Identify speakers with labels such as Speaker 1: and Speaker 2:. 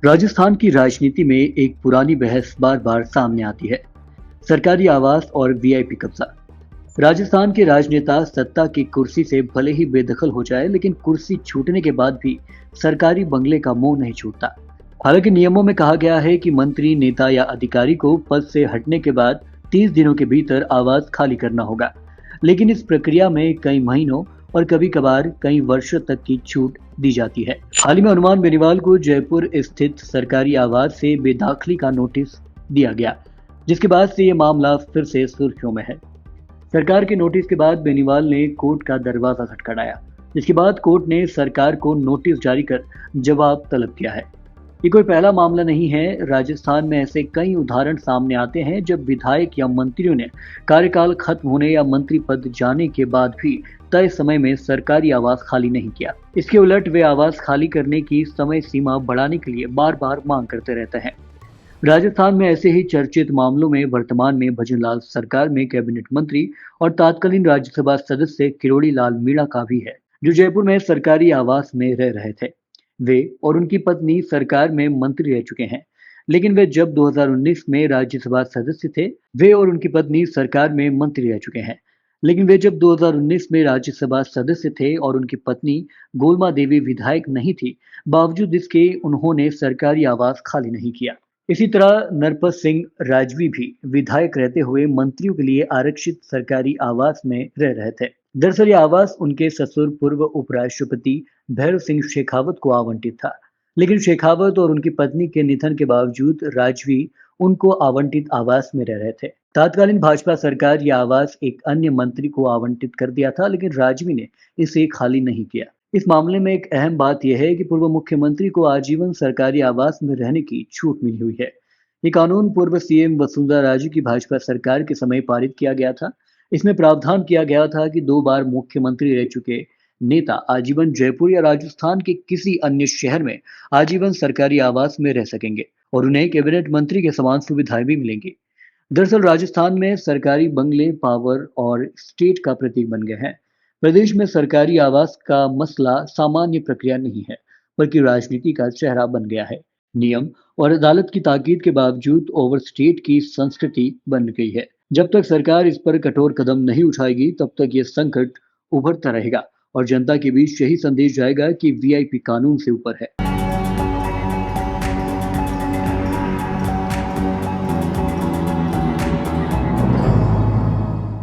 Speaker 1: राजस्थान की राजनीति में एक पुरानी बहस बार बार सामने आती है। सरकारी आवास और वीआईपी कब्जा। राजस्थान के राजनेता सत्ता की कुर्सी से भले ही बेदखल हो जाए, लेकिन कुर्सी छूटने के बाद भी सरकारी बंगले का मोह नहीं छूटता। हालांकि नियमों में कहा गया है कि मंत्री, नेता या अधिकारी को पद से हटने के बाद 30 दिनों के भीतर आवास खाली करना होगा। लेकिन इस प्रक्रिया में कई महीनों और कभी-कभार कई वर्षों तक की छूट दी जाती है। हाल ही में हनुमान बेनीवाल को जयपुर स्थित सरकारी आवास से बेदखली का नोटिस दिया गया, जिसके बाद से ये मामला फिर से सुर्खियों में है। सरकार के नोटिस के बाद बेनीवाल ने कोर्ट का दरवाजा खटखटाया, जिसके बाद कोर्ट ने सरकार को नोटिस जारी कर जवाब तलब किया है। ये कोई पहला मामला नहीं है। राजस्थान में ऐसे कई उदाहरण सामने आते हैं जब विधायक या मंत्रियों ने कार्यकाल खत्म होने या मंत्री पद जाने के बाद भी तय समय में सरकारी आवास खाली नहीं किया। इसके उलट वे आवास खाली करने की समय सीमा बढ़ाने के लिए बार बार मांग करते रहते हैं। राजस्थान में ऐसे ही चर्चित मामलों में वर्तमान में भजनलाल सरकार में कैबिनेट मंत्री और तत्कालीन राज्यसभा सदस्य किरोड़ी लाल मीणा का भी है, जो जयपुर में सरकारी आवास में रह रहे थे। वे और उनकी पत्नी सरकार में मंत्री रह चुके हैं, लेकिन वे जब 2019 में राज्यसभा सदस्य थे। वे और उनकी पत्नी सरकार में मंत्री रह चुके हैं, लेकिन वे जब 2019 में राज्यसभा सदस्य थे और उनकी पत्नी गोलमा देवी विधायक नहीं थी, बावजूद इसके उन्होंने सरकारी आवास खाली नहीं किया। इसी तरह नरपत सिंह राजवी भी विधायक रहते हुए मंत्रियों के लिए आरक्षित सरकारी आवास में रह रहे थे। दरअसल ये आवास उनके ससुर पूर्व उपराष्ट्रपति भैरव सिंह शेखावत को आवंटित था, लेकिन शेखावत और उनकी पत्नी के निधन के बावजूद राजवी उनको आवंटित आवास में रह रहे थे। तत्कालीन भाजपा सरकार यह आवास एक अन्य मंत्री को आवंटित कर दिया था, लेकिन राजवी ने इसे खाली नहीं किया। इस मामले में एक अहम बात यह है कि पूर्व मुख्यमंत्री को आजीवन सरकारी आवास में रहने की छूट मिली हुई है। ये कानून पूर्व सीएम वसुंधरा राजे की भाजपा सरकार के समय पारित किया गया था। इसमें प्रावधान किया गया था कि 2 बार मुख्यमंत्री रह चुके नेता आजीवन जयपुर या राजस्थान के किसी अन्य शहर में आजीवन सरकारी आवास में रह सकेंगे और उन्हें कैबिनेट मंत्री के समान सुविधाएं भी मिलेंगी। दरअसल राजस्थान में सरकारी बंगले पावर और स्टेट का प्रतीक बन गए हैं। प्रदेश में सरकारी आवास का मसला सामान्य प्रक्रिया नहीं है, बल्कि राजनीति का चेहरा बन गया है। नियम और अदालत की ताकीद के बावजूद ओवरस्टेट की संस्कृति बन गई है। जब तक सरकार इस पर कठोर कदम नहीं उठाएगी, तब तक ये संकट उभरता रहेगा और जनता के बीच यही संदेश जाएगा कि वीआईपी कानून से ऊपर है।